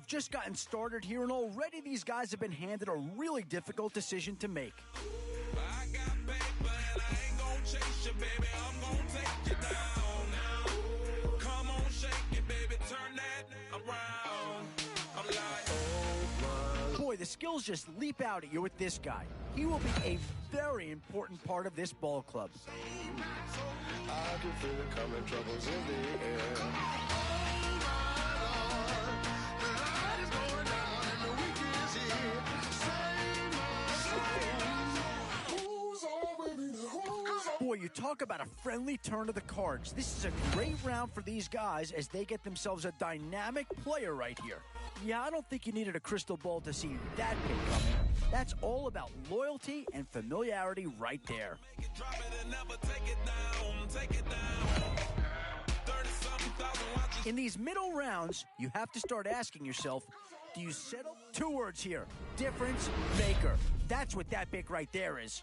have just gotten started here, and already these guys have been handed a really difficult decision to make. I got paper and I ain't gonna chase you, baby. I'm gonna take you down now. Come on, shake it, baby. Turn that around. I'm like, oh my. Boy, the skills just leap out at you with this guy. He will be a very important part of this ball club. I can feel it coming, troubles in the air. Boy, you talk about a friendly turn of the cards. This is a great round for these guys as they get themselves a dynamic player right here. Yeah, I don't think you needed a crystal ball to see that pick coming. That's all about loyalty and familiarity right there. Drop it and never take it down. Take it down. 30-something thousand watches. In these middle rounds, you have to start asking yourself, do you settle? 2 words here. Difference maker. That's what that pick right there is.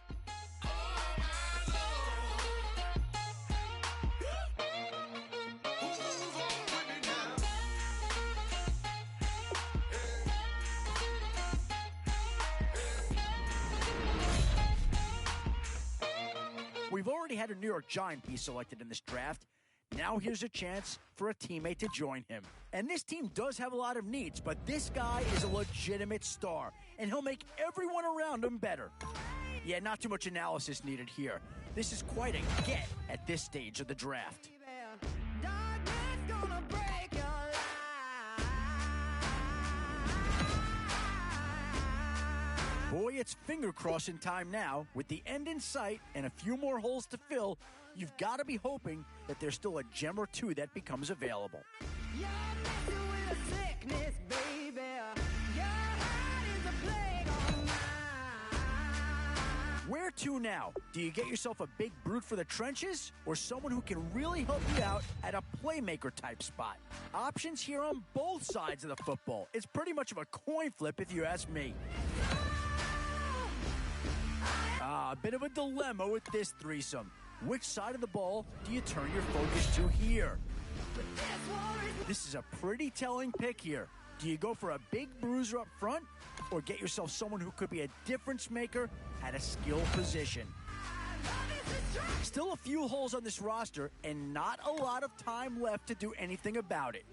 We've already had a New York Giant be selected in this draft. Now here's a chance for a teammate to join him. And this team does have a lot of needs, but this guy is a legitimate star, and he'll make everyone around him better. Yeah, not too much analysis needed here. This is quite a get at this stage of the draft. Boy, it's finger-crossing time now. With the end in sight and a few more holes to fill, you've got to be hoping that there's still a gem or two that becomes available. You're messing with a sickness, baby. Your heart is a plague on mine. Where to now? Do you get yourself a big brute for the trenches or someone who can really help you out at a playmaker-type spot? Options here on both sides of the football. It's pretty much of a coin flip if you ask me. A bit of a dilemma with this threesome. Which side of the ball do you turn your focus to here? This is a pretty telling pick here. Do you go for a big bruiser up front or get yourself someone who could be a difference maker at a skill position? Still a few holes on this roster and not a lot of time left to do anything about it.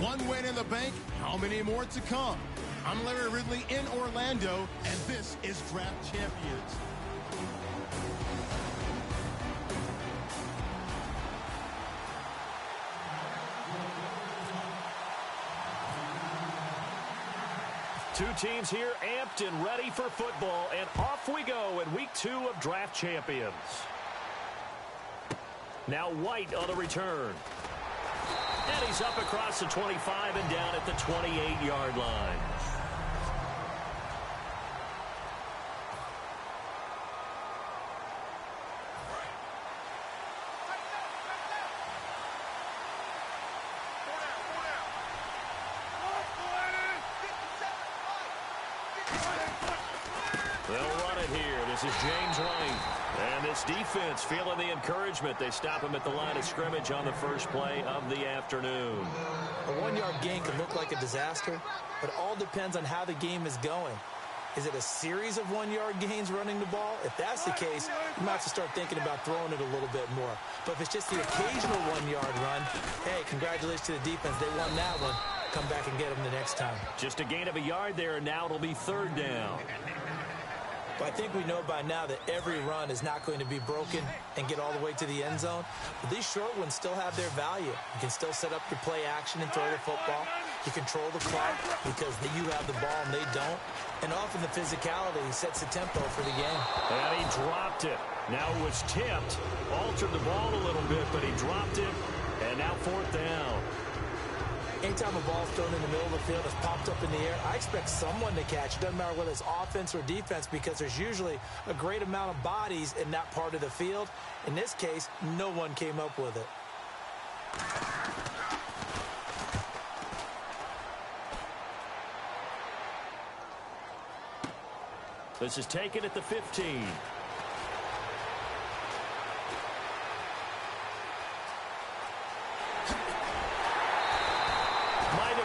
One win in the bank, how many more to come? I'm Larry Ridley in Orlando, and this is Draft Champions. Two teams here amped and ready for football, and off we go in week 2 of Draft Champions. Now White on the return. And he's up across the 25 and down at the 28-yard line. They'll run it here. This is James White. And this defense feeling the encouragement. They stop him at the line of scrimmage on the first play of the afternoon. A 1-yard gain can look like a disaster, but it all depends on how the game is going. Is it a series of 1-yard gains running the ball? If that's the case, you might have to start thinking about throwing it a little bit more. But if it's just the occasional 1-yard run, hey, congratulations to the defense. They won that one. Come back and get them the next time. Just a gain of a yard there, and now it'll be 3rd down. But I think we know by now that every run is not going to be broken and get all the way to the end zone. But these short ones still have their value. You can still set up your play action and throw the football. You control the clock because you have the ball and they don't. And often the physicality sets the tempo for the game. And he dropped it. Now it was tipped. Altered the ball a little bit, but he dropped it. And now 4th down. Anytime a ball's thrown in the middle of the field, it's popped up in the air, I expect someone to catch. It doesn't matter whether it's offense or defense because there's usually a great amount of bodies in that part of the field. In this case, no one came up with it. This is taken at the 15.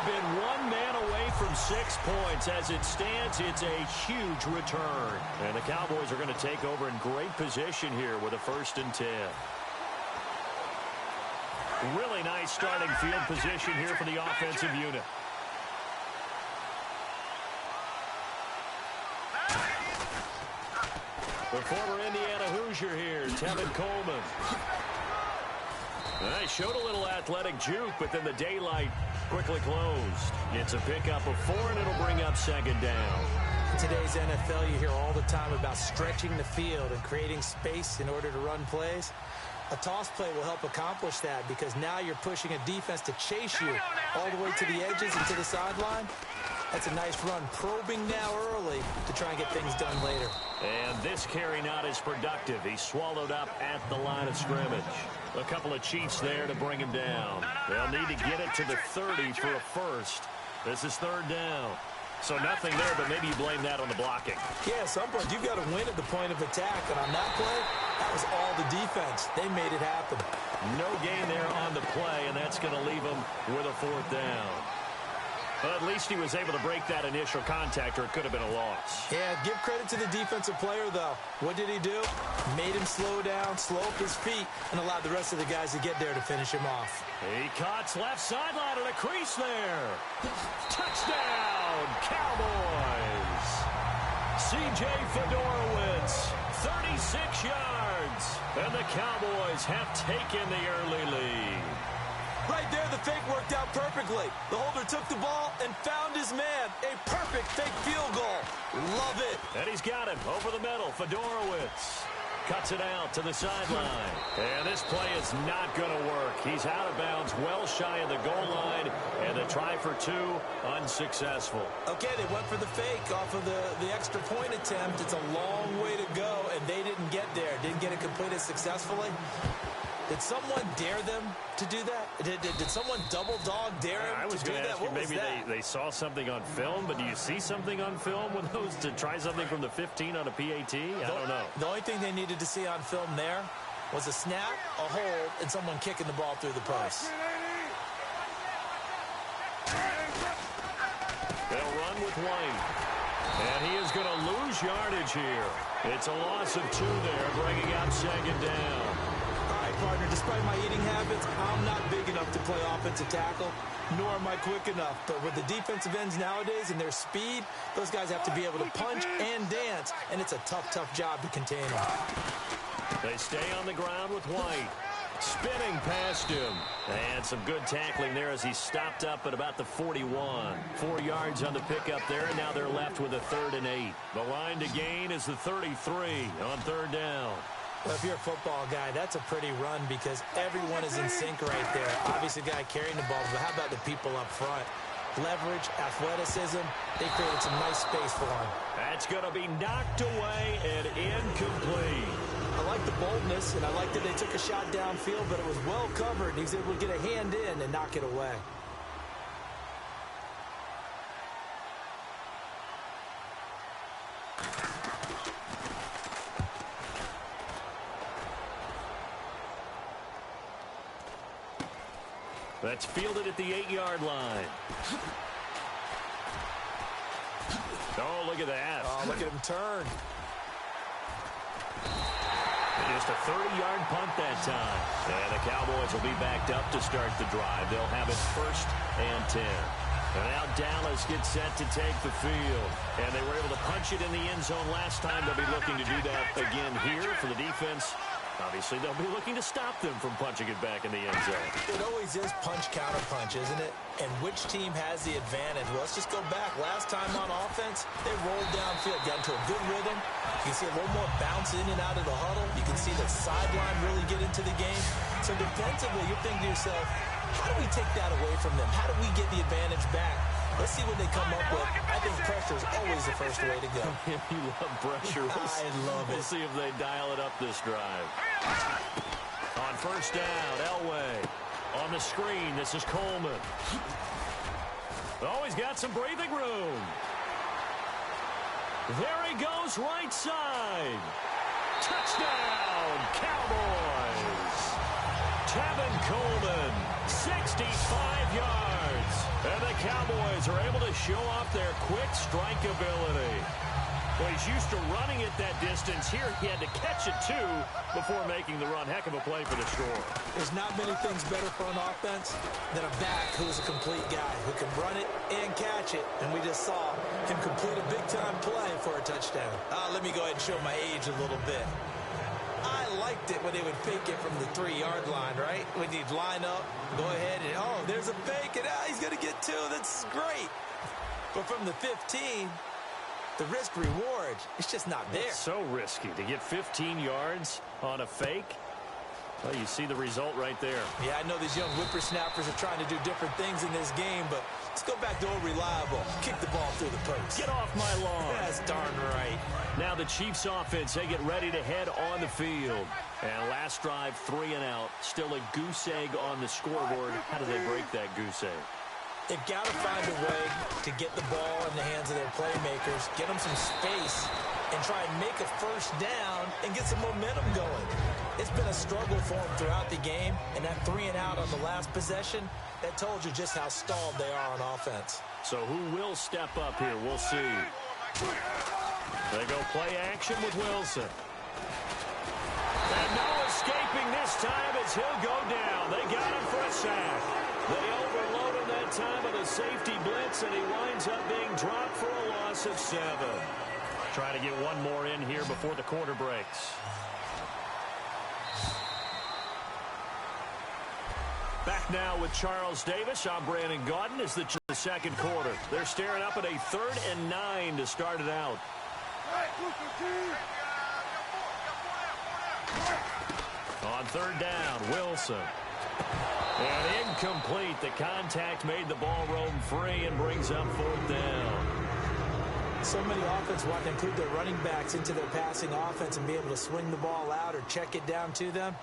Been one man away from 6 points. As it stands, it's a huge return. And the Cowboys are going to take over in great position here with a 1st and 10. Really nice starting field position here for the offensive unit. The former Indiana Hoosier here, Tevin Coleman. They showed a little athletic juke, but then the daylight quickly closed. It's a pickup of 4, and it'll bring up 2nd down. In today's NFL, you hear all the time about stretching the field and creating space in order to run plays. A toss play will help accomplish that because now you're pushing a defense to chase you all the way to the edges and to the sideline. That's a nice run, probing now early to try and get things done later. And this carry not as productive. He's swallowed up at the line of scrimmage. A couple of cheats there to bring him down. They'll need to get it to the 30 for a 1st. This is 3rd down. So nothing there, but maybe you blame that on the blocking. Yeah, at some point, you've got to win at the point of attack. And on that play, that was all the defense. They made it happen. No gain there on the play, and that's going to leave him with a 4th down. But at least he was able to break that initial contact, or it could have been a loss. Yeah, give credit to the defensive player, though. What did he do? Made him slow down, slow up his feet, and allowed the rest of the guys to get there to finish him off. He cuts left sideline and a crease there. Touchdown, Cowboys. C.J. Fedorowicz, 36 yards. And the Cowboys have taken the early lead. Right there, the fake worked out perfectly. The holder took the ball and found his man. A perfect fake field goal. Love it. And he's got him over the middle. Fedorowicz cuts it out to the sideline. And this play is not going to work. He's out of bounds, well shy of the goal line. And the try for 2, unsuccessful. Okay, they went for the fake off of the extra point attempt. It's a long way to go, and they didn't get there. Didn't get it completed successfully. Did someone dare them to do that? Did someone double dog dare him I was to do going to that? ask you, maybe they saw something on film, but do you see something on film with those to try something from the 15 on a PAT? I don't know. The only thing they needed to see on film there was a snap, a hold, and someone kicking the ball through the post. They'll run with White. And he is going to lose yardage here. It's a loss of 2 there, bringing up 2nd down. partner, despite my eating habits, I'm not big enough to play offensive tackle, nor am I quick enough. But with the defensive ends nowadays and their speed, those guys have to be able to punch and dance, and it's a tough, tough job to contain them. They stay on the ground with White. Spinning past him. And some good tackling there as he stopped up at about the 41. 4 yards on the pickup there, and now they're left with a 3rd and 8. The line to gain is the 33 on 3rd down. Well, if you're a football guy, that's a pretty run because everyone is in sync right there. Obviously, the guy carrying the ball, but how about the people up front? Leverage, athleticism, they created some nice space for him. That's going to be knocked away and incomplete. I like the boldness, and I like that they took a shot downfield, but it was well covered, and he was able to get a hand in and knock it away. That's fielded at the 8-yard line. Oh, look at that. Oh, look at him turn. Just a 30-yard punt that time. And the Cowboys will be backed up to start the drive. They'll have it 1st and 10. And now Dallas gets set to take the field. And they were able to punch it in the end zone last time. They'll be looking to do that again here for the defense. Obviously, they'll be looking to stop them from punching it back in the end zone. It always is punch-counter-punch, isn't it? And which team has the advantage? Well, let's just go back. Last time on offense, they rolled downfield, got into a good rhythm. You can see a little more bounce in and out of the huddle. You can see the sideline really get into the game. So defensively, you're thinking to yourself, how do we take that away from them? How do we get the advantage back? Let's see what they come up with. I think pressure is always the first way to go. You love pressure. I love it. We'll see if they dial it up this drive. On 1st down, Elway. On the screen, this is Coleman. Oh, he's got some breathing room. There he goes, right side. Touchdown, Cowboys. Tevin Coleman, 65 yards. And the Cowboys are able to show off their quick strike ability. Well, he's used to running it that distance. Here he had to catch it, too, before making the run. Heck of a play for the score. There's not many things better for an offense than a back who's a complete guy who can run it and catch it. And we just saw him complete a big-time play for a touchdown. Let me go ahead and show my age a little bit. I liked it when they would fake it from the 3-yard line, right? When you'd line up, go ahead, and, oh, there's a fake, and he's going to get 2. That's great. But from the 15, the risk-reward, it's just not there. It's so risky to get 15 yards on a fake. Well, you see the result right there. Yeah, I know these young whippersnappers are trying to do different things in this game, but let's go back to old reliable. Kick the ball through the post. Get off my lawn. That's darn right. Now the Chiefs offense, they get ready to head on the field. And last drive, 3 and out. Still a goose egg on the scoreboard. How do they break that goose egg? They've got to find a way to get the ball in the hands of their playmakers, get them some space, and try and make a 1st down and get some momentum going. It's been a struggle for them throughout the game, and that 3 and out on the last possession, that told you just how stalled they are on offense. So who will step up here? We'll see. They go play action with Wilson. And no escaping this time as he'll go down. They got him for a sack. They overload him that time with a safety blitz, and he winds up being dropped for a loss of 7. Trying to get one more in here before the quarter breaks. Back now with Charles Davis. I'm Brandon Gaudin as the 2nd quarter. They're staring up at a 3rd and 9 to start it out. On 3rd down, Wilson. And incomplete. The contact made the ball roam free and brings up 4th down. So many offenses want to include their running backs into their passing offense and be able to swing the ball out or check it down to them.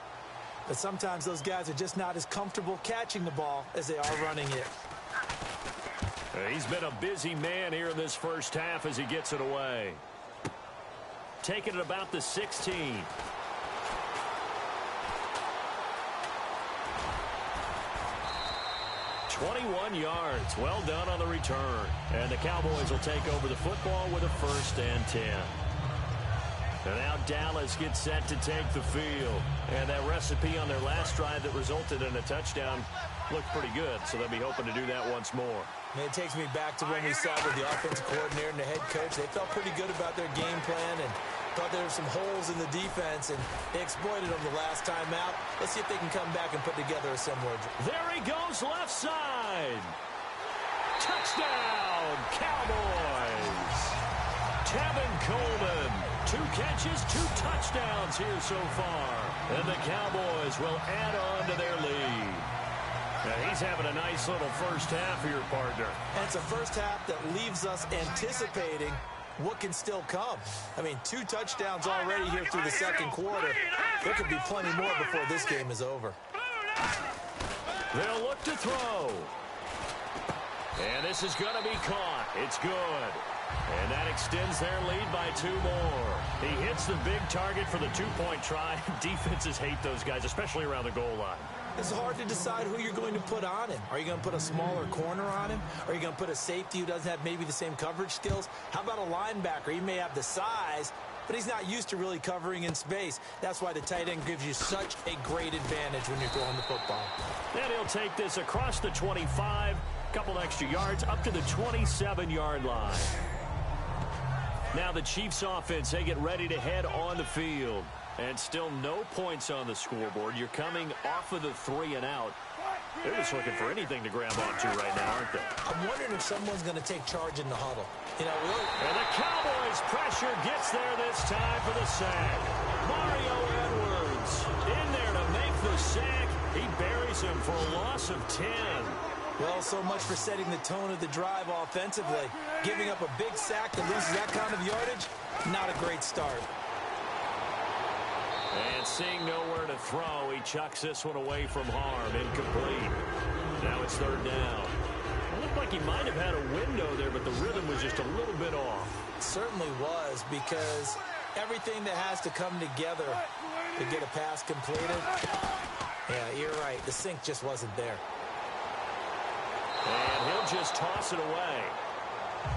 But sometimes those guys are just not as comfortable catching the ball as they are running it. He's been a busy man here in this 1st half as he gets it away. Taking it about the 16. "21 yards. Well done on the return. And the Cowboys will take over the football with a 1st and 10. And now Dallas gets set to take the field. And that recipe on their last drive that resulted in a touchdown looked pretty good, so they'll be hoping to do that once more. And it takes me back to when we sat with the offensive coordinator and the head coach. They felt pretty good about their game plan and thought there were some holes in the defense, and they exploited them the last time out. Let's see if they can come back and put together a similar. There he goes, left side. Touchdown, Cowboys. Tevin Coleman, 2 catches, 2 touchdowns here so far. And the Cowboys will add on to their lead. Now he's having a nice little first half here, partner. And it's a first half that leaves us anticipating what can still come. I mean, 2 touchdowns already here through the second quarter. There could be plenty more before this game is over. They'll look to throw. And this is going to be caught. It's good. And that extends their lead by 2 more. He hits the big target for the 2-point try. Defenses hate those guys, especially around the goal line. It's hard to decide who you're going to put on him. Are you going to put a smaller corner on him? Are you going to put a safety who doesn't have maybe the same coverage skills? How about a linebacker? He may have the size, but he's not used to really covering in space. That's why the tight end gives you such a great advantage when you're throwing the football. And he'll take this across the 25, couple extra yards, up to the 27-yard line. Now the Chiefs offense, they get ready to head on the field. And still no points on the scoreboard. You're coming off of the 3 and out. They're just looking for anything to grab onto right now, aren't they? I'm wondering if someone's going to take charge in the huddle. You know, and the Cowboys pressure gets there this time for the sack. Mario Edwards in there to make the sack. He buries him for a loss of 10. Well, so much for setting the tone of the drive offensively. Giving up a big sack that loses that kind of yardage, not a great start. And seeing nowhere to throw, he chucks this one away from harm. Incomplete. Now it's 3rd down. It looked like he might have had a window there, but the rhythm was just a little bit off. It certainly was, because everything that has to come together to get a pass completed, yeah, you're right. The sink just wasn't there. And he'll just toss it away.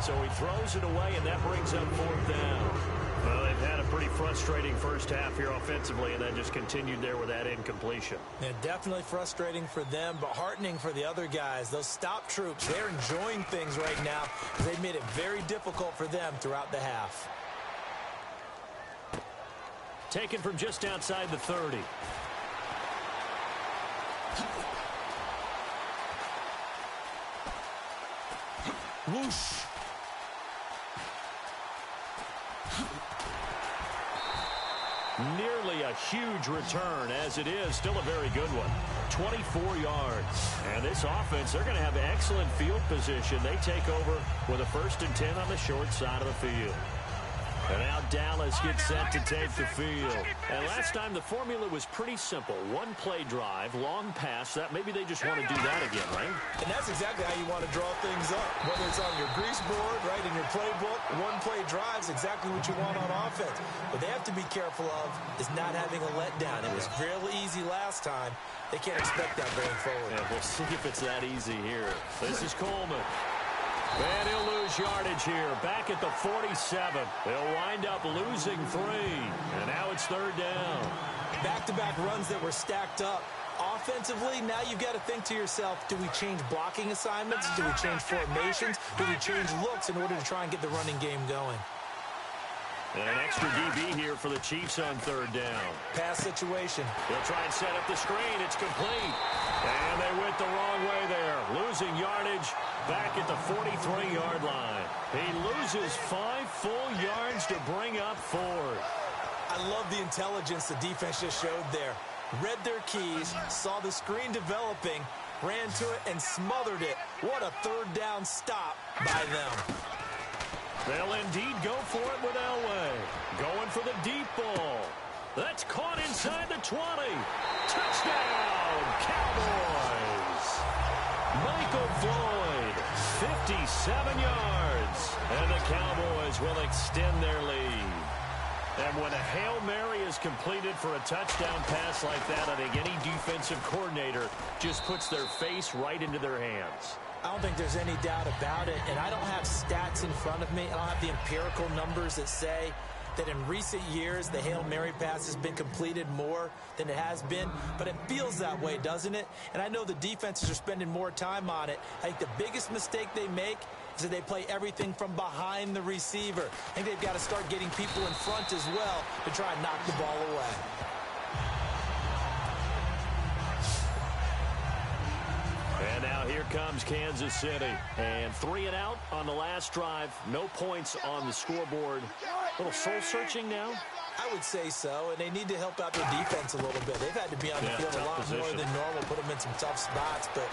So he throws it away, and that brings up 4th down. Well, they've had a pretty frustrating first half here offensively, and then just continued there with that incompletion. Yeah, definitely frustrating for them, but heartening for the other guys. Those stop troops, they're enjoying things right now. They've made it very difficult for them throughout the half. Taken from just outside the 30. Whoosh. Nearly a huge return, as it is still a very good one. 24 yards. And this offense, they're going to have excellent field position. They take over with a 1st and 10 on the short side of the field. And now Dallas gets set to take the field. And last time the formula was pretty simple. 1-play drive, long pass. That maybe they just want to do that again, right? And that's exactly how you want to draw things up. Whether it's on your grease board, right, in your playbook, 1-play drive is exactly what you want on offense. What they have to be careful of is not having a letdown. It was fairly easy last time. They can't expect that going forward. Yeah, we'll see if it's that easy here. This is Coleman. And he'll lose yardage here. Back at the 47. They'll wind up losing 3. And now it's 3rd down. Back-to-back runs that were stacked up. Offensively, now you've got to think to yourself, do we change blocking assignments? Do we change formations? Do we change looks in order to try and get the running game going? And an extra DB here for the Chiefs on 3rd down. Pass situation. They'll try and set up the screen. It's complete. And they went the wrong way there. Losing yardage back at the 43-yard line. He loses 5 full yards to bring up 4th. I love the intelligence the defense just showed there. Read their keys, saw the screen developing, ran to it, and smothered it. What a 3rd down stop by them. They'll indeed go for it with Elway. Going for the deep ball. That's caught inside the 20. Touchdown, Cowboys. Michael Floyd, 57 yards. And the Cowboys will extend their lead. And when a Hail Mary is completed for a touchdown pass like that, I think any defensive coordinator just puts their face right into their hands. I don't think there's any doubt about it, and I don't have stats in front of me. I don't have the empirical numbers that say that in recent years the Hail Mary pass has been completed more than it has been, but it feels that way, doesn't it? And I know the defenses are spending more time on it. I think the biggest mistake they make is that they play everything from behind the receiver. I think they've got to start getting people in front as well to try and knock the ball away. And now here comes Kansas City. And 3 and out on the last drive. No points on the scoreboard. A little soul-searching now? I would say so, and they need to help out their defense a little bit. They've had to be on the field a lot more than normal, put them in some tough spots. But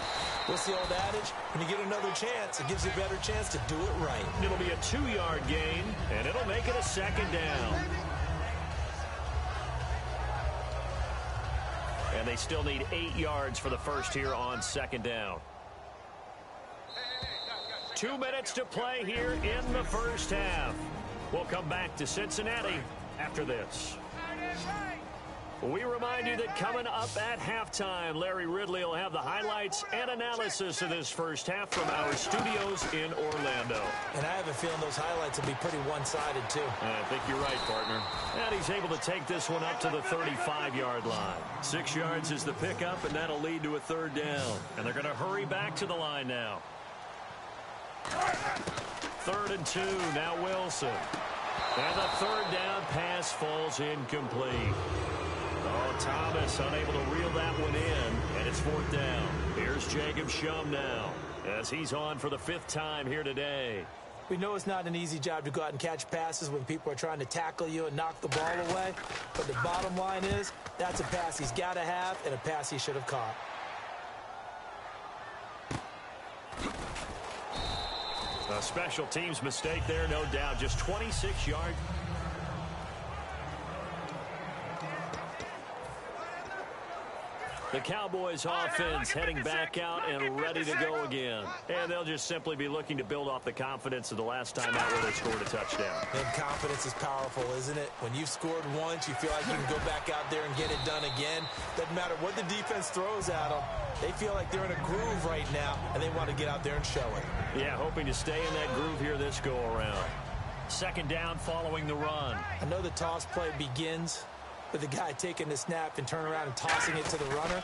what's the old adage? When you get another chance, it gives you a better chance to do it right. It'll be a 2-yard gain, and it'll make it a 2nd down. And they still need 8 yards for the first here on 2nd down. 2 minutes to play here in the first half. We'll come back to Cincinnati after this. We remind you that coming up at halftime, Larry Ridley will have the highlights and analysis of this first half from our studios in Orlando. And I have a feeling those highlights will be pretty one-sided, too. I think you're right, partner. And he's able to take this one up to the 35-yard line. 6 yards is the pickup, and that'll lead to a 3rd down. And they're going to hurry back to the line now. 3rd and 2, now Wilson. And the 3rd down pass falls incomplete. Oh, Thomas unable to reel that one in, and it's 4th down. Here's Jacob Shum now, as he's on for the 5th time here today. We know it's not an easy job to go out and catch passes when people are trying to tackle you and knock the ball away, but the bottom line is that's a pass he's got to have and a pass he should have caught. A special teams mistake there, no doubt. Just 26 yards. The Cowboys offense heading back out and ready to go again. And they'll just simply be looking to build off the confidence of the last time out where they scored a touchdown. And confidence is powerful, isn't it? When you've scored once, you feel like you can go back out there and get it done again. Doesn't matter what the defense throws at them. They feel like they're in a groove right now, and they want to get out there and show it. Yeah, hoping to stay in that groove here this go-around. 2nd down following the run. I know the toss play begins with the guy taking the snap and turning around and tossing it to the runner.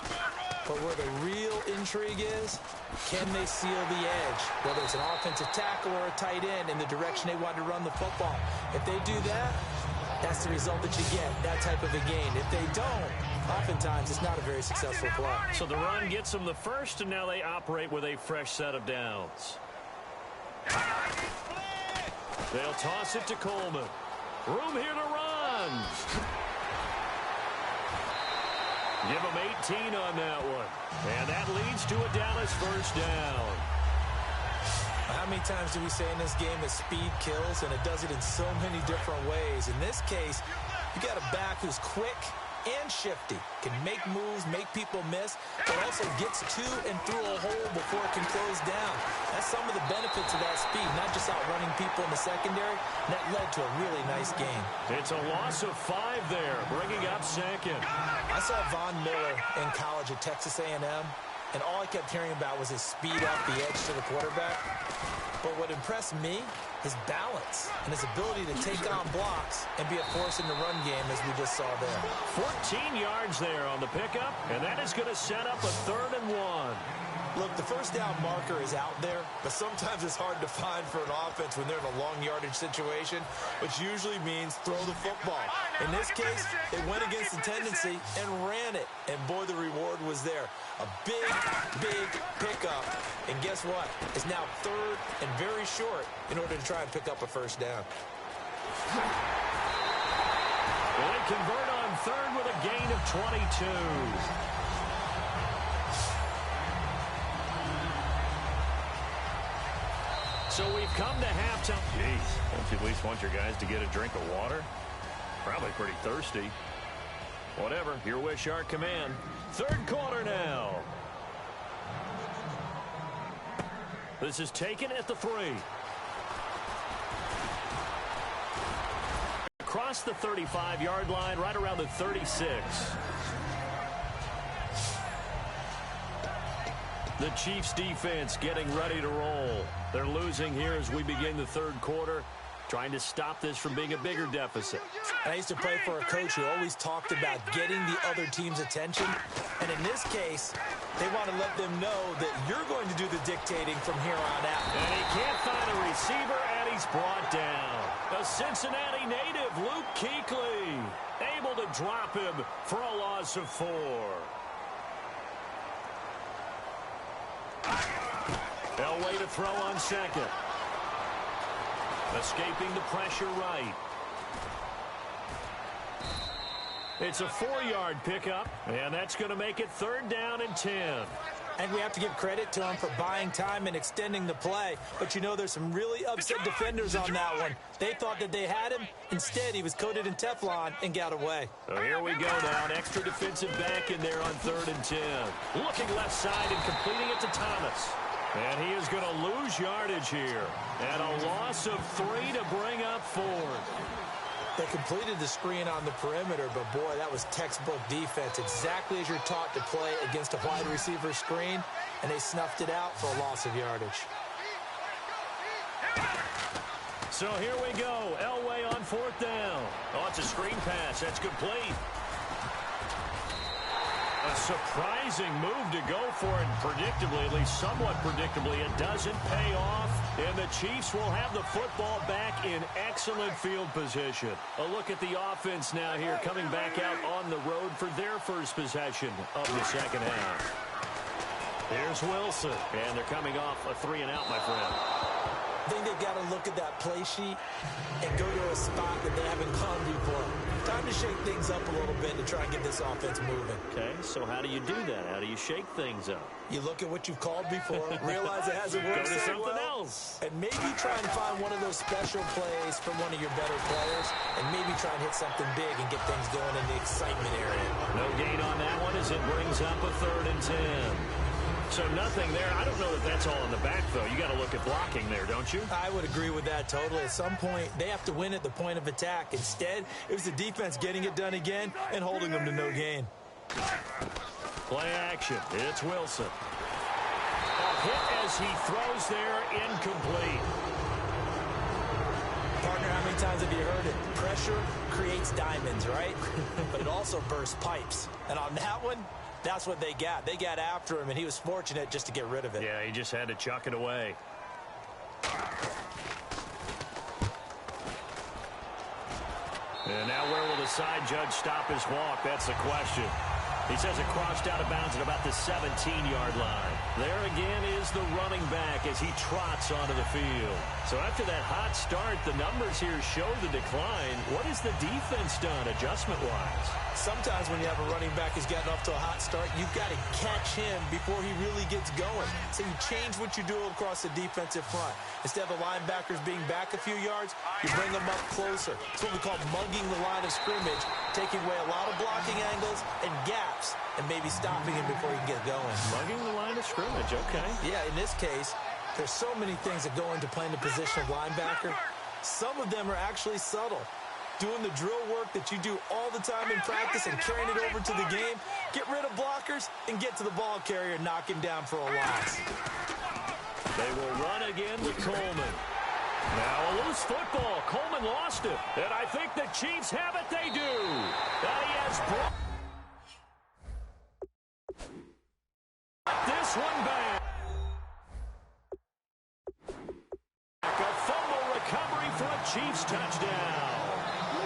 But where the real intrigue is, can they seal the edge? Whether it's an offensive tackle or a tight end in the direction they want to run the football. If they do that, that's the result that you get, that type of a gain. If they don't, oftentimes it's not a very successful play. So the run gets them the first, and now they operate with a fresh set of downs. They'll toss it to Coleman. Room here to run. Give him 18 on that one. And that leads to a Dallas 1st down. How many times do we say in this game that speed kills, and it does it in so many different ways? In this case, you got a back who's quick and shifty, can make moves, make people miss, but also gets to and through a hole before it can close down. That's some of the benefits of that speed, not just outrunning people in the secondary. And that led to a really nice game. It's a loss of 5 there, bringing up 2nd. I saw Von Miller in college at Texas A&M, and all I kept hearing about was his speed off the edge to the quarterback. But what impressed me, his balance and his ability to take on blocks and be a force in the run game, as we just saw there. 14 yards there on the pickup, and that is going to set up a 3rd and 1. Look, the 1st down marker is out there, but sometimes it's hard to find for an offense when they're in a long yardage situation, which usually means throw the football. In this case, they went against the tendency and ran it, and boy, the reward was there. A big, big pickup, and guess what? It's now 3rd and very short in order to try and pick up a 1st down. Well, they convert on 3rd with a gain of 22. So we've come to halftime. Jeez, don't you at least want your guys to get a drink of water? Probably pretty thirsty. Whatever, your wish, our command. 3rd quarter now. This is taken at the 3. Across the 35-yard line, right around the 36. The Chiefs defense getting ready to roll. They're losing here as we begin the 3rd quarter. trying to stop this from being a bigger deficit. I used to play for a coach who always talked about getting the other team's attention. And in this case, they want to let them know that you're going to do the dictating from here on out. And he can't find a receiver, and he's brought down. A Cincinnati native, Luke Kuechly, able to drop him for a loss of 4. Elway to throw on second. Escaping the pressure right. It's a 4-yard pickup, and that's going to make it 3rd down and 10. And we have to give credit to him for buying time and extending the play. But you know there's some really upset defenders on that one. They thought that they had him. Instead, he was coated in Teflon and got away. So here we go now. An extra defensive back in there on 3rd and 10. Looking left side and completing it to Thomas. And he is going to lose yardage here. And a loss of 3 to bring up 4th. They completed the screen on the perimeter, but boy, that was textbook defense. Exactly as you're taught to play against a wide receiver screen, and they snuffed it out for a loss of yardage. So here we go. Elway on 4th down. Oh, it's a screen pass. That's complete. A surprising move to go for it, predictably, at least somewhat predictably. It doesn't pay off, and the Chiefs will have the football back in excellent field position. A look at the offense now here, coming back out on the road for their first possession of the second half. Here's Wilson, and they're coming off a 3-and-out, my friend. I think they've got to look at that play sheet and go to a spot that they haven't gone before. Time to shake things up a little bit to try and get this offense moving. Okay, so how do you do that? How do you shake things up? You look at what you've called before, realize it hasn't worked Go to so something well, else. and maybe try and find one of those special plays from one of your better players, and maybe try and hit something big and get things going in the excitement area. No gain on that one as it brings up a 3rd and 10. So nothing there. I don't know that that's all in the back, though. You got to look at blocking there, don't you? I would agree with that totally. At some point, they have to win at the point of attack. Instead, it was the defense getting it done again and holding them to no gain. Play action. It's Wilson. A hit as he throws there, incomplete. Partner, how many times have you heard it? Pressure creates diamonds, right? But it also bursts pipes. And on that one, that's what they got. They got after him, and he was fortunate just to get rid of it. Yeah, he just had to chuck it away. And now where will the side judge stop his walk? That's the question. He says it crossed out of bounds at about the 17-yard line. There again is the running back as he trots onto the field. So after that hot start, the numbers here show the decline. What has the defense done adjustment-wise? Sometimes when you have a running back who's gotten off to a hot start, you've got to catch him before he really gets going. So you change what you do across the defensive front. Instead of the linebackers being back a few yards, you bring them up closer. It's what we call mugging the line of scrimmage, taking away a lot of blocking angles and gaps, and maybe stopping him before he can get going. Mugging the line of scrimmage, okay. Yeah, in this case, there's so many things that go into playing the position of linebacker. Some of them are actually subtle. Doing the drill work that you do all the time in practice and carrying it over to the game. Get rid of blockers and get to the ball carrier and knock him down for a loss. They will run again with Coleman. Now a loose football. Coleman lost it. And I think the Chiefs have it. They do. He has brought this one back. A fumble recovery for a Chiefs touchdown.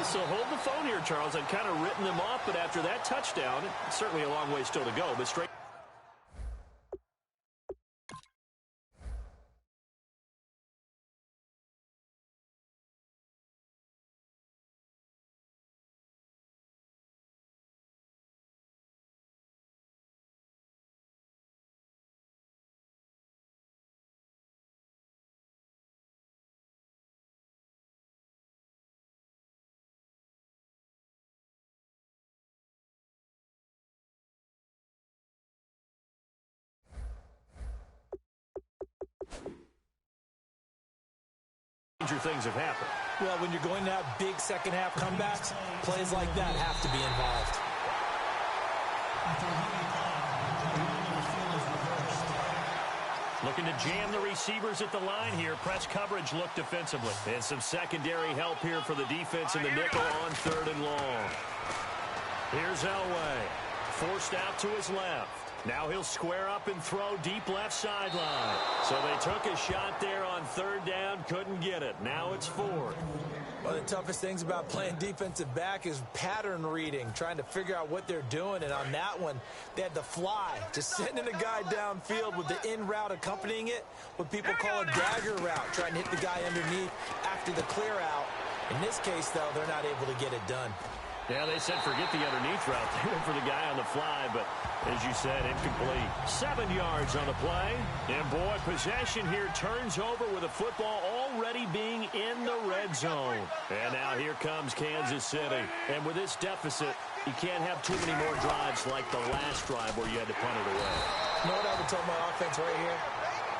So hold the phone here, Charles. I've kind of written them off, but after that touchdown, it's certainly a long way still to go, but straight. Things have happened. Well, when you're going to have big second-half comebacks, plays like that have to be involved. Looking to jam the receivers at the line here. Press coverage look defensively. And some secondary help here for the defense in the nickel on 3rd and long. Here's Elway. Forced out to his left. Now he'll square up and throw deep left sideline. So they took a shot there on 3rd down, couldn't get it. Now it's 4th. One of the toughest things about playing defensive back is pattern reading, trying to figure out what they're doing. And on that one, they had the fly, just sending a guy downfield with the in route accompanying it, what people call a dagger route, trying to hit the guy underneath after the clear out. In this case, though, they're not able to get it done. Yeah, they said forget the underneath route. They went for the guy on the fly, but as you said, incomplete. 7 yards on the play. And boy, possession here turns over with the football already being in the red zone. And now here comes Kansas City. And with this deficit, you can't have too many more drives like the last drive where you had to punt it away. You know what I would tell my offense right here?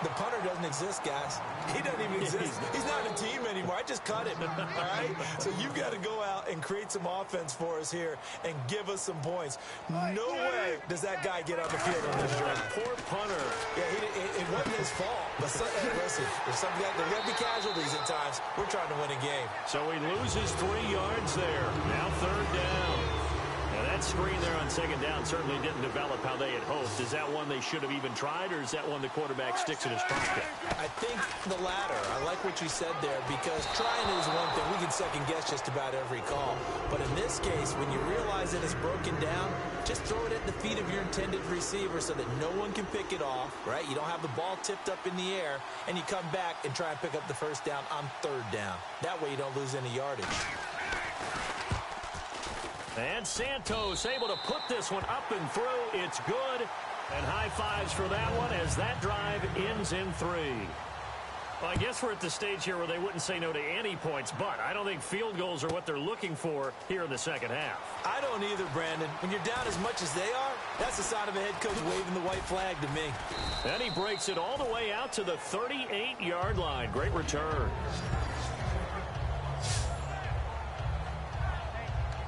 The punter doesn't exist, guys. He doesn't even exist. He's not a team anymore. I just cut him, all right? So you've got to go out and create some offense for us here and give us some points. No way does that guy get on the field on this drive. Poor punter. Yeah, it wasn't his fault. But listen, there's going to be casualties at times. We're trying to win a game. So he loses 3 yards there. Now 3rd down. Now that screen there on 2nd down certainly didn't develop how they had hoped. Is that one they should have even tried, or is that one the quarterback sticks in his pocket? I think the latter. I like what you said there, because trying is one thing. We can second guess just about every call. But in this case, when you realize that it's broken down, just throw it at the feet of your intended receiver so that no one can pick it off, right? You don't have the ball tipped up in the air, and you come back and try and pick up the 1st down on 3rd down. That way you don't lose any yardage. And Santos able to put this one up and through. It's good. And high fives for that one as that drive ends in 3. Well, I guess we're at the stage here where they wouldn't say no to any points, but I don't think field goals are what they're looking for here in the 2nd half. I don't either, Brandon. When you're down as much as they are, that's the sign of a head coach waving the white flag to me. And he breaks it all the way out to the 38-yard line. Great return.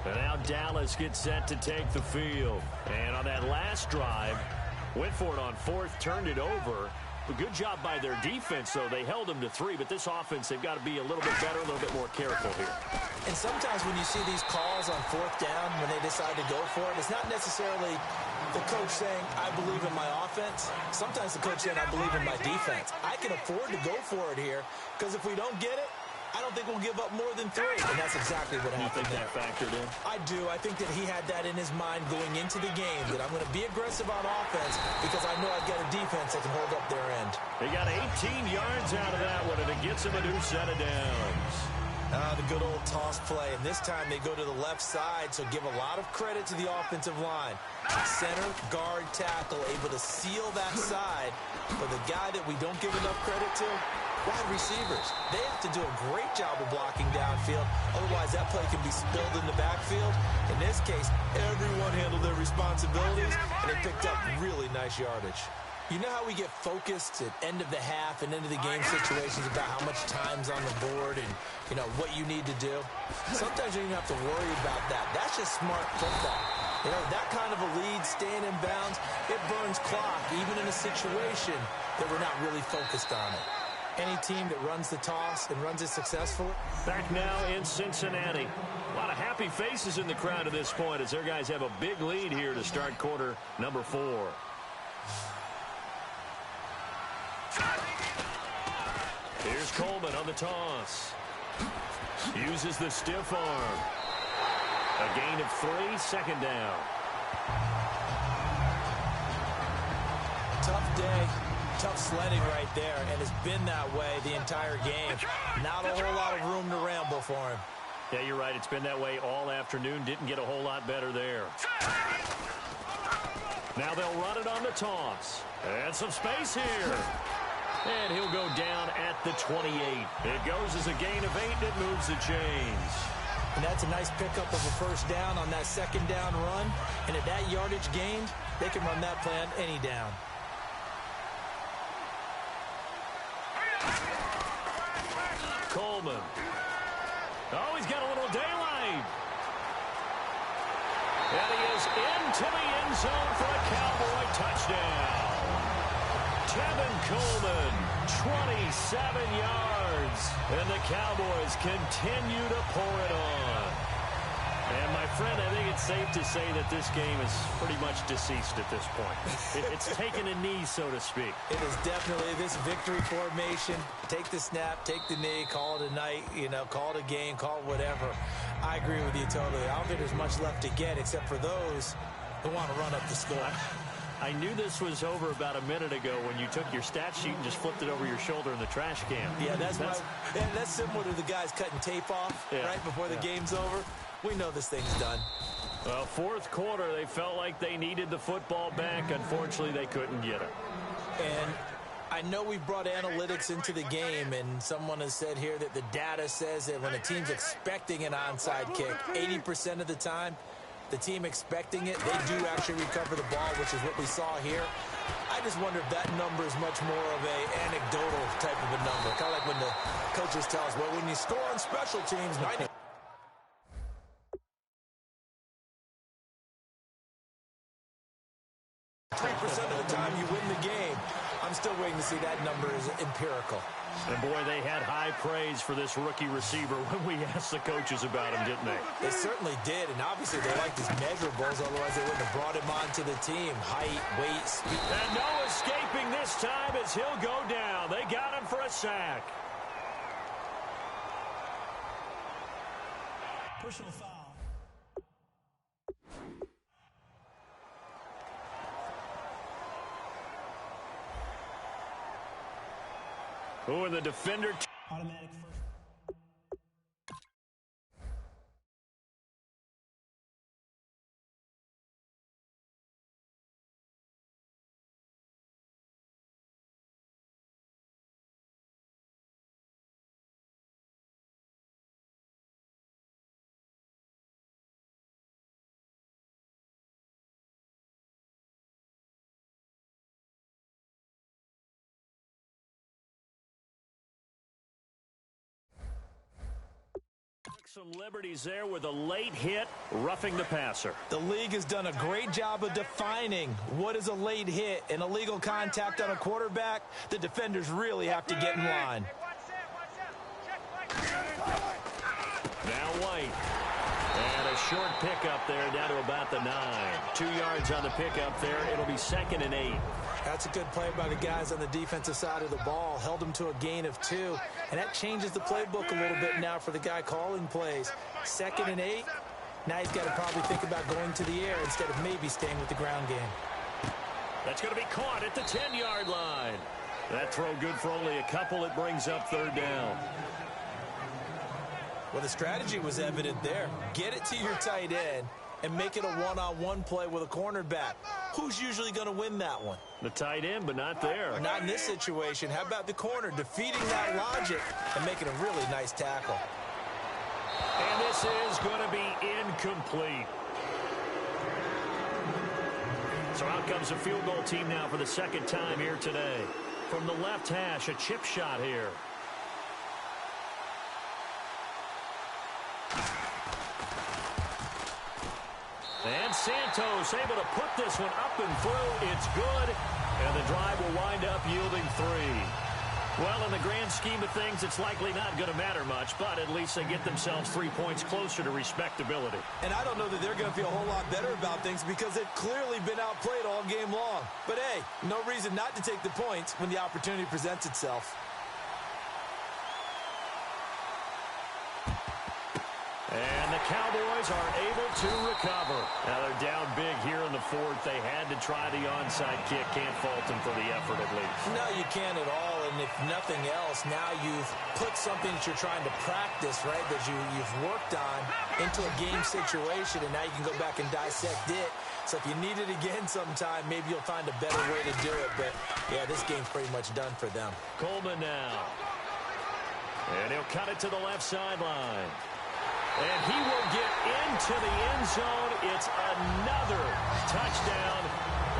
And now Dallas gets set to take the field. And on that last drive, went for it on 4th, turned it over. A good job by their defense, though. They held them to 3, but this offense, they've got to be a little bit better, a little bit more careful here. And sometimes when you see these calls on 4th down, when they decide to go for it, it's not necessarily the coach saying, I believe in my offense. Sometimes the coach saying, I believe in my defense. I can afford to go for it here, because if we don't get it, I don't think we'll give up more than 3. And that's exactly what happened there. You think that factored in? I do. I think that he had that in his mind going into the game, that I'm going to be aggressive on offense because I know I've got a defense that can hold up their end. They got 18 yards out of that one, and it gets him a new set of downs. The good old toss play. And this time they go to the left side, so give a lot of credit to the offensive line. Center, guard, tackle, able to seal that side. But the guy that we don't give enough credit to, wide receivers. They have to do a great job of blocking downfield. Otherwise, that play can be spilled in the backfield. In this case, everyone handled their responsibilities, and they picked up really nice yardage. You know how we get focused at end of the half and end of the game situations about how much time's on the board and, you know, what you need to do? Sometimes you don't even have to worry about that. That's just smart football. You know, that kind of a lead, staying in bounds, it burns clock, even in a situation that we're not really focused on it. Any team that runs the toss and runs it successfully. Back now in Cincinnati. A lot of happy faces in the crowd at this point as their guys have a big lead here to start quarter number 4. Here's Coleman on the toss. Uses the stiff arm. A gain of 3, 2nd down. Tough day. Tough sledding right there, and it's been that way the entire game. Not a whole lot of room to ramble for him. Yeah, you're right. It's been that way all afternoon. Didn't get a whole lot better there. Now they'll run it on the toss. And some space here. And he'll go down at the 28. It goes as a gain of 8, and it moves the chains. And that's a nice pickup of a 1st down on that 2nd down run. And at that yardage gained, they can run that play on any down. Coleman. Oh, he's got a little daylight. And he is into the end zone for a Cowboy touchdown. Tevin Coleman, 27 yards. And the Cowboys continue to pour it on. And, my friend, I think it's safe to say that this game is pretty much deceased at this point. It's taken a knee, so to speak. It is definitely this victory formation. Take the snap, take the knee, call it a night, call it a game, call it whatever. I agree with you totally. I don't think there's much left to get except for those who want to run up the score. I knew this was over about a minute ago when you took your stat sheet and just flipped it over your shoulder in the trash can. Yeah, that's similar to the guys cutting tape off right before the game's over. We know this thing's done. Well, fourth quarter, they felt like they needed the football back. Unfortunately, they couldn't get it. And I know we've brought analytics into the game, and someone has said here that the data says that when a team's expecting an onside kick, 80% of the time, the team expecting it, they do actually recover the ball, which is what we saw here. I just wonder if that number is much more of a anecdotal type of a number. Kind of like when the coaches tell us, well, when you score on special teams, 3% of the time you win the game. I'm still waiting to see that number is empirical. And, boy, they had high praise for this rookie receiver when we asked the coaches about him, didn't they? They certainly did, and obviously they liked his measurables, otherwise they wouldn't have brought him onto the team. Height, weight, speed. And no escaping this time as he'll go down. They got him for a sack. Personal foul. Oh, and the defender. Automatic first. Some liberties there with a late hit, roughing the passer. The league has done a great job of defining what is a late hit. An illegal contact on a quarterback, the defenders really have to get in line. Now White. And a short pickup there down to about the 9. 2 yards on the pickup there. It'll be 2nd and 8. That's a good play by the guys on the defensive side of the ball. Held them to a gain of 2. And that changes the playbook a little bit now for the guy calling plays. 2nd and 8. Now he's got to probably think about going to the air instead of maybe staying with the ground game. That's going to be caught at the 10-yard line. That throw good for only a couple. It brings up 3rd down. Well, the strategy was evident there. Get it to your tight end and make it a one-on-one play with a cornerback. Who's usually going to win that one? The tight end, but not there. Not in this situation. How about the corner defeating that logic and making a really nice tackle? And this is going to be incomplete. So out comes a field goal team now for the 2nd time here today. From the left hash, a chip shot here. And Santos able to put this one up and through. It's good. And the drive will wind up yielding 3. Well, in the grand scheme of things, it's likely not going to matter much, but at least they get themselves 3 points closer to respectability. And I don't know that they're going to feel a whole lot better about things because they've clearly been outplayed all game long. But, hey, no reason not to take the points when the opportunity presents itself. And the Cowboys are able to recover. Now they're down big here in the 4th. They had to try the onside kick. Can't fault them for the effort at least. No, you can't at all. And if nothing else, now you've put something that you're trying to practice, right, that you've worked on into a game situation, and now you can go back and dissect it. So if you need it again sometime, maybe you'll find a better way to do it. But, yeah, this game's pretty much done for them. Coleman now. And he'll cut it to the left sideline. And he will get into the end zone. It's another touchdown.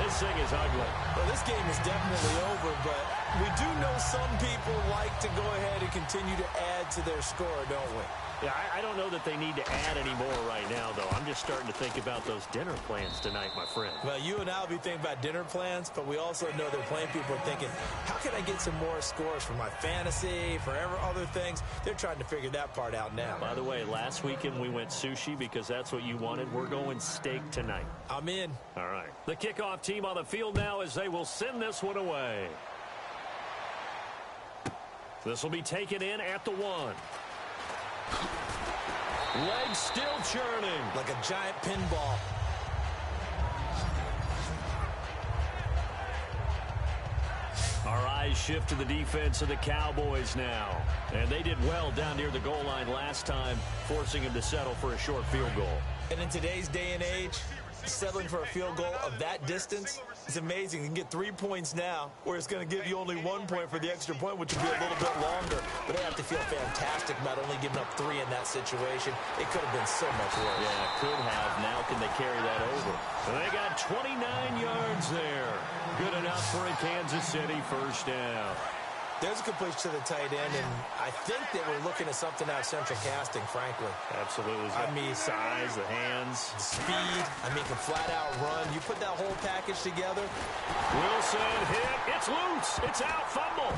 This thing is ugly. Well, this game is definitely over, but we do know some people like to go ahead and continue to add to their score, don't we? Yeah, I don't know that they need to add any more right now, though. I'm just starting to think about those dinner plans tonight, my friend. Well, you and I will be thinking about dinner plans, but we also know that playing people are thinking, how can I get some more scores for my fantasy, for other things? They're trying to figure that part out now. By the way, last weekend we went sushi because that's what you wanted. We're going steak tonight. I'm in. All right. The kickoff team on the field now as they will send this one away. This will be taken in at the 1. Legs still churning. Like a giant pinball. Our eyes shift to the defense of the Cowboys now. And they did well down near the goal line last time, forcing him to settle for a short field goal. And in today's day and age, settling for a field goal of that distance is amazing. You can get 3 points now, where it's going to give you only 1 point for the extra point, which will be a little bit longer. But they have to feel fantastic about only giving up 3 in that situation. It could have been so much worse. Yeah, could have. Now can they carry that over? And they got 29 yards there. Good enough for a Kansas City first down. There's a completion to the tight end, and I think that we're looking at something out of central casting, frankly. Absolutely. I mean, size, the hands. the speed, can flat out run. You put that whole package together. Wilson hit. It's loose. It's out. Fumble.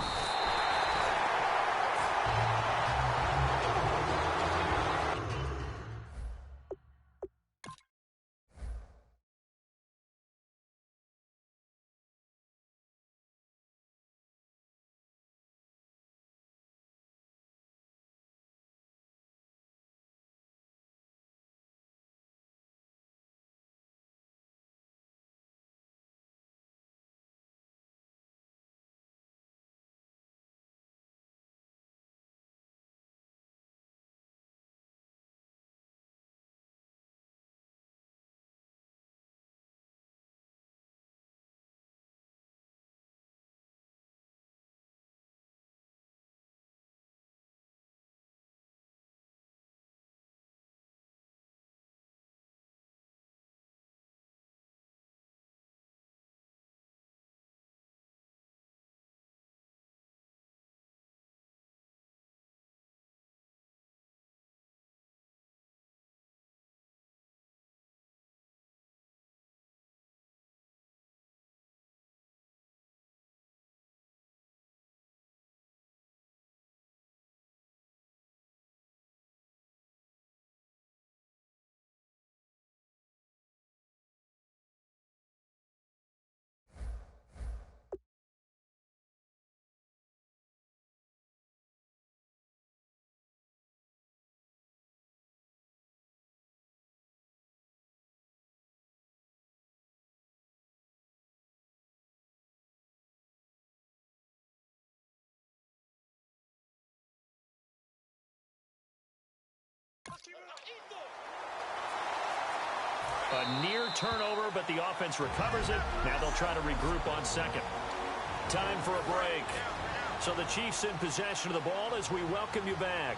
A near turnover, but the offense recovers it. Now they'll try to regroup on second. Time for a break. So the Chiefs in possession of the ball as we welcome you back.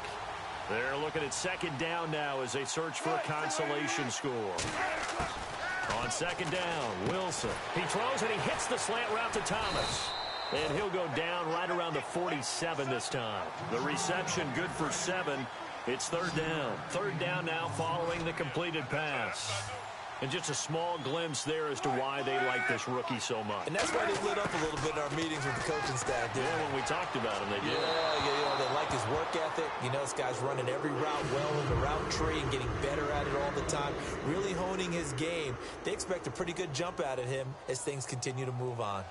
They're looking at second down now as they search for a consolation score. On second down, Wilson. He throws and he hits the slant route to Thomas. And he'll go down right around the 47 this time. The reception good for 7. It's third down. Third down now following the completed pass. And just a small glimpse there as to why they like this rookie so much. And that's why they lit up a little bit in our meetings with the coaching staff, dude. Yeah, when we talked about him, they did. Yeah, they like his work ethic. This guy's running every route well in the route tree and getting better at it all the time, really honing his game. They expect a pretty good jump out of him as things continue to move on.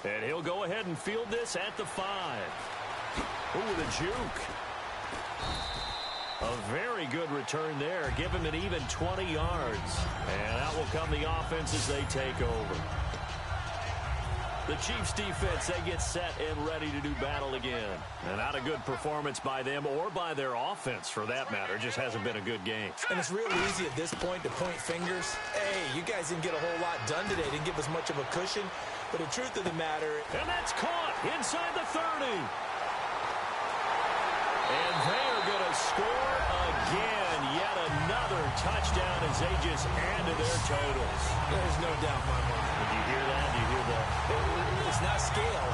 And he'll go ahead and field this at the 5. Ooh, the juke. A very good return there. Give him an even 20 yards. And out will come the offense as they take over. The Chiefs defense, they get set and ready to do battle again. And not a good performance by them or by their offense, for that matter. Just hasn't been a good game. And it's real easy at this point to point fingers. Hey, you guys didn't get a whole lot done today. Didn't give us much of a cushion. But the truth of the matter... And that's caught inside the 30. And they are going to score again. Yet another touchdown as they just add to their totals. There's no doubt in my mind. Did you hear that? Did you hear that?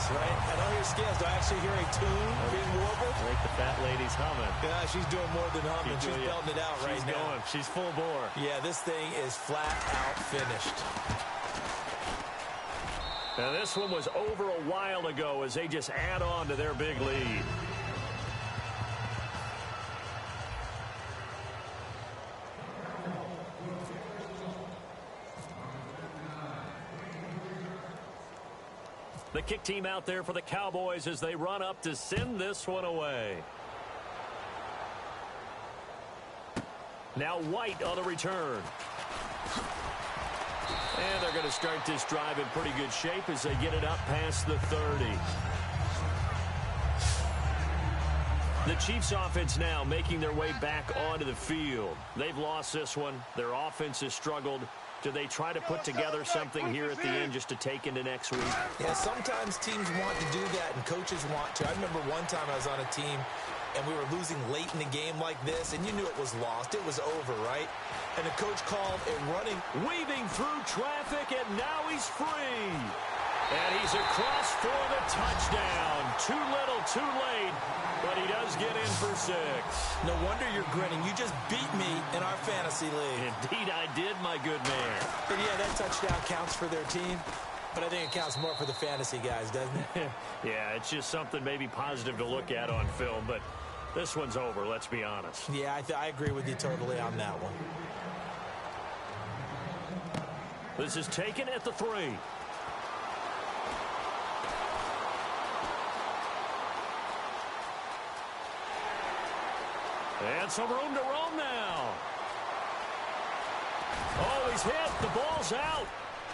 scales, right? I don't hear scales. Do I actually hear a tune being warbled? I think the fat lady's humming. Yeah, she's doing more than humming. She's belting it out right now. She's going. She's full bore. Yeah, this thing is flat out finished. Now, this one was over a while ago as they just add on to their big lead. The kick team out there for the Cowboys as they run up to send this one away. Now White on the return. And they're going to start this drive in pretty good shape as they get it up past the 30. The Chiefs offense now making their way back onto the field. They've lost this one. Their offense has struggled. Do they try to put together something here at the end just to take into next week? Yeah, sometimes teams want to do that and coaches want to. I remember one time I was on a team and we were losing late in the game like this, and you knew it was lost. It was over, right? And the coach called a running, weaving through traffic, and now he's free. And he's across for the touchdown. Too little, too late, but he does get in for 6. No wonder you're grinning. You just beat me in our fantasy league. Indeed I did, my good man. But yeah, that touchdown counts for their team, but I think it counts more for the fantasy guys, doesn't it? Yeah, it's just something maybe positive to look at on film, but this one's over, let's be honest. Yeah, I agree with you totally on that one. This is taken at the 3. And some room to roam now. Oh, he's hit. The ball's out.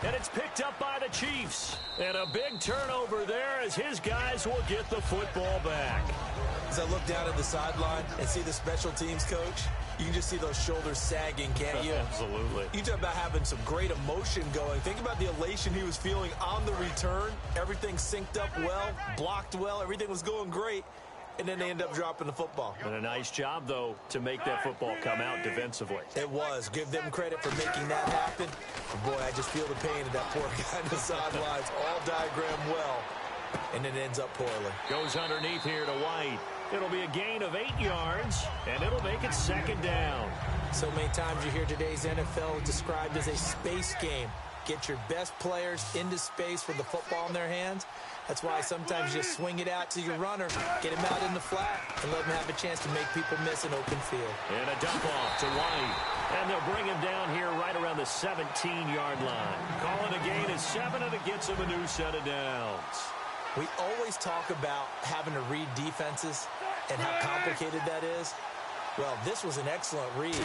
And it's picked up by the Chiefs. And a big turnover there as his guys will get the football back. As I look down at the sideline and see the special teams coach, you can just see those shoulders sagging, can't you? Absolutely. You talk about having some great emotion going. Think about the elation he was feeling on the return. Everything synced up well, blocked well, everything was going great. And then they end up dropping the football. And a nice job, though, to make that football come out defensively. It was. Give them credit for making that happen. But boy, I just feel the pain of that poor guy on the sidelines. All diagrammed well. And it ends up poorly. Goes underneath here to White. It'll be a gain of 8 yards, and it'll make it 2nd down. So many times you hear today's NFL described as a space game. Get your best players into space with the football in their hands. That's why sometimes you just swing it out to your runner, get him out in the flat, and let him have a chance to make people miss an open field. And a dump off to White. And they'll bring him down here right around the 17-yard line. Calling a gain of 7, and it gets him a new set of downs. We always talk about having to read defenses and how complicated that is. Well, this was an excellent read.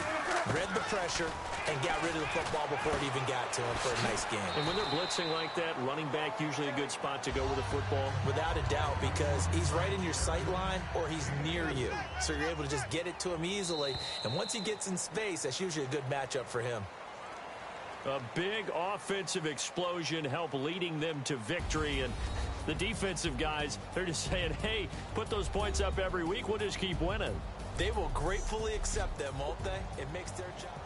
Read the pressure and got rid of the football before it even got to him for a nice game. And when they're blitzing like that, running back usually a good spot to go with the football? Without a doubt, because he's right in your sight line or he's near you. So you're able to just get it to him easily. And once he gets in space, that's usually a good matchup for him. A big offensive explosion helped leading them to victory. And the defensive guys, they're just saying, hey, put those points up every week. We'll just keep winning. They will gratefully accept them, won't they? It makes their job.